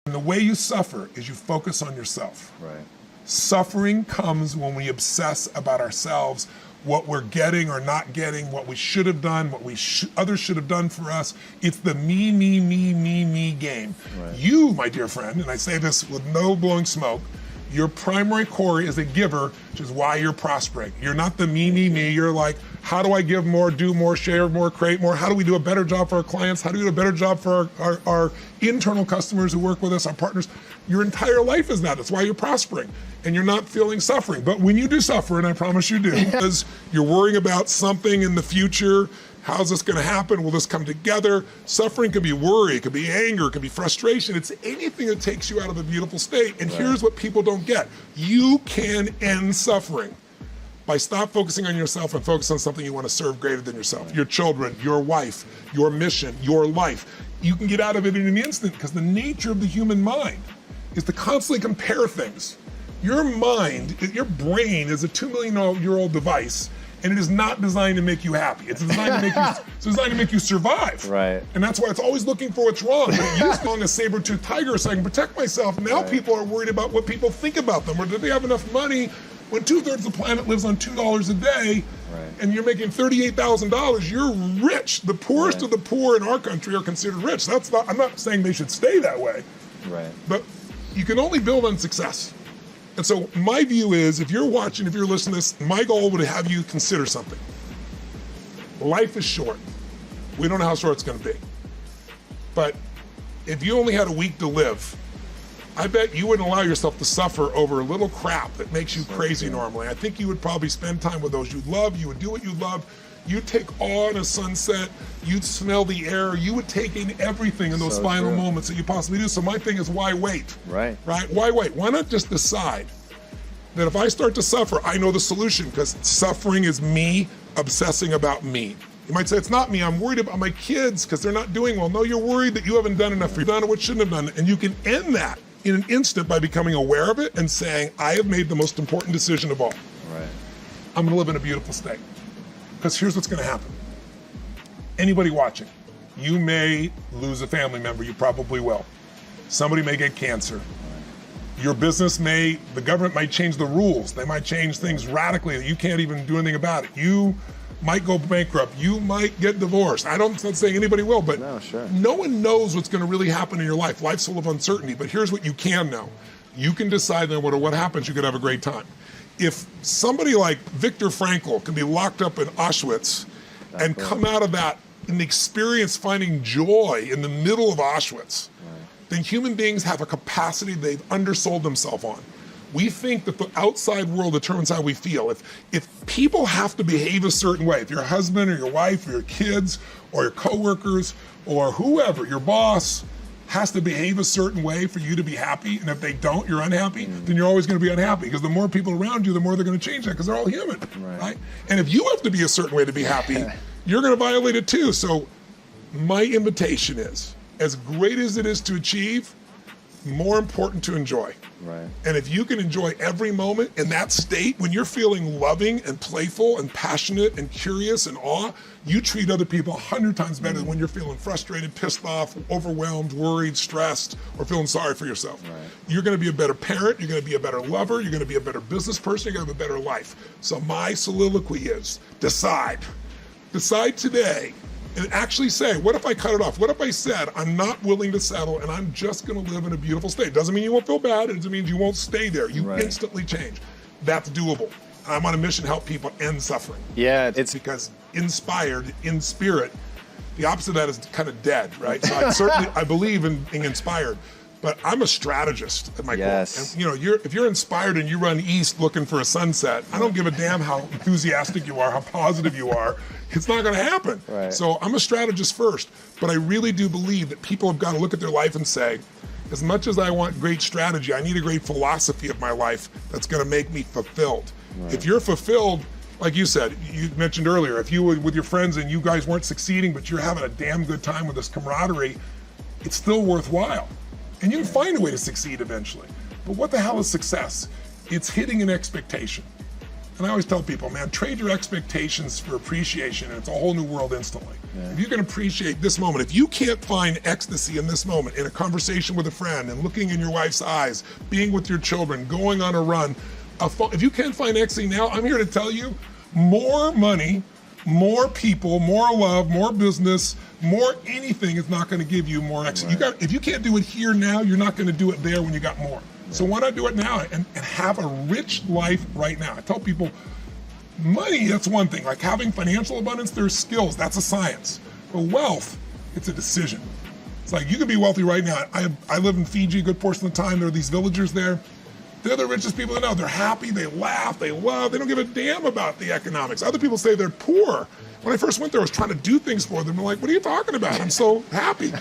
And the way you suffer is you focus on yourself. Right. Suffering comes when we obsess about ourselves, what we're getting or not getting, what we should have done, what others should have done for us. It's the me, me, me, me, me game. Right. You, my dear friend, and I say this with no blowing smoke, your primary core is a giver, which is why you're prospering. You're not the me, me, me. You're like, how do I give more, do more, share more, create more? How do we do a better job for our clients? How do we do a better job for our internal customers who work with us, our partners? Your entire life is that. That's why you're prospering and you're not feeling suffering. But when you do suffer, and I promise you do, because you're worrying about something in the future, how's this gonna happen? Will this come together? Suffering could be worry, it could be anger, it could be frustration. It's anything that takes you out of a beautiful state. And here's what people don't get. You can end suffering by stop focusing on yourself and focus on something you want to serve greater than yourself. Your children, your wife, your mission, your life. You can get out of it in an instant because the nature of the human mind is to constantly compare things. Your mind, your brain is a 2 million year old device, and it is not designed to make you happy. It's designed to make you, it's designed to make you survive. Right. And that's why it's always looking for what's wrong. But it used to be a saber-toothed tiger so I can protect myself. Now people are worried about what people think about them, or do they have enough money? When 2/3 of the planet lives on $2 a day, and you're making $38,000, you're rich. The poorest of the poor in our country are considered rich. That's not, I'm not saying they should stay that way. Right. But you can only build on success. And so my view is, if you're watching, if you're listening to this, my goal would have you consider something. Life is short. We don't know how short it's gonna be. But if you only had a week to live, I bet you wouldn't allow yourself to suffer over a little crap that makes you crazy normally. I think you would probably spend time with those you love, you would do what you love, you'd take awe in a sunset, you'd smell the air, you would take in everything in those final moments that you possibly do. So my thing is, why wait? Right. Why wait? Why not just decide that if I start to suffer, I know the solution, because suffering is me obsessing about me. You might say, it's not me, I'm worried about my kids because they're not doing well. No, you're worried that you haven't done enough, you've done what shouldn't have done. And you can end that in an instant by becoming aware of it and saying, I have made the most important decision of all. Right. I'm gonna live in a beautiful state. Because here's what's gonna happen. Anybody watching, you may lose a family member, you probably will. Somebody may get cancer. Your business the government might change the rules. They might change things radically that you can't even do anything about it. You might go bankrupt, you might get divorced. I'm not saying anybody will, but no one knows what's gonna really happen in your life. Life's full of uncertainty, but here's what you can know. You can decide no matter what happens, you could have a great time. If somebody like Viktor Frankl can be locked up in Auschwitz and come out of that and experience finding joy in the middle of Auschwitz, then human beings have a capacity they've undersold themselves on. We think that the outside world determines how we feel. If people have to behave a certain way, if your husband or your wife or your kids or your coworkers or whoever, your boss, has to behave a certain way for you to be happy, and if they don't, you're unhappy, then you're always gonna be unhappy, because the more people around you, the more they're gonna change that, because they're all human, right? And if you have to be a certain way to be happy, you're gonna violate it too. So my invitation is, as great as it is to achieve, more important to enjoy. Right. And if you can enjoy every moment in that state, when you're feeling loving and playful and passionate and curious and awe, you treat other people 100 times better than when you're feeling frustrated, pissed off, overwhelmed, worried, stressed, or feeling sorry for yourself. Right. You're gonna be a better parent, you're gonna be a better lover, you're gonna be a better business person, you're gonna have a better life. So my soliloquy is, decide. Decide today. And actually say, what if I cut it off? What if I said, I'm not willing to settle and I'm just gonna live in a beautiful state? Doesn't mean you won't feel bad, it doesn't mean you won't stay there. You instantly change. That's doable. I'm on a mission to help people end suffering. Yeah, it's because inspired, in spirit, the opposite of that is kind of dead, right? So I believe in being inspired, but I'm a strategist at my core. And you know, if you're inspired and you run east looking for a sunset, I don't give a damn how enthusiastic you are, how positive you are. It's not gonna happen. So I'm a strategist first, but I really do believe that people have got to look at their life and say, as much as I want great strategy, I need a great philosophy of my life that's gonna make me fulfilled. If you're fulfilled, like you said, you mentioned earlier, if you were with your friends and you guys weren't succeeding, but you're having a damn good time with this camaraderie, it's still worthwhile. And you can find a way to succeed eventually. But what the hell is success? It's hitting an expectation. And I always tell people, man, trade your expectations for appreciation, and it's a whole new world instantly. Yeah. If you can appreciate this moment, if you can't find ecstasy in this moment, in a conversation with a friend, and looking in your wife's eyes, being with your children, going on a run, if you can't find ecstasy now, I'm here to tell you, more money, more people, more love, more business, more anything is not going to give you more ecstasy. Right. If you can't do it here now, you're not going to do it there when you got more. So why not do it now and have a rich life right now? I tell people, money, that's one thing. Like having financial abundance, there's skills, that's a science. But wealth, it's a decision. It's like you can be wealthy right now. I live in Fiji a good portion of the time. There are these villagers there. They're the richest people I know. They're happy, they laugh, they love, they don't give a damn about the economics. Other people say they're poor. When I first went there, I was trying to do things for them. They're like, what are you talking about? I'm so happy.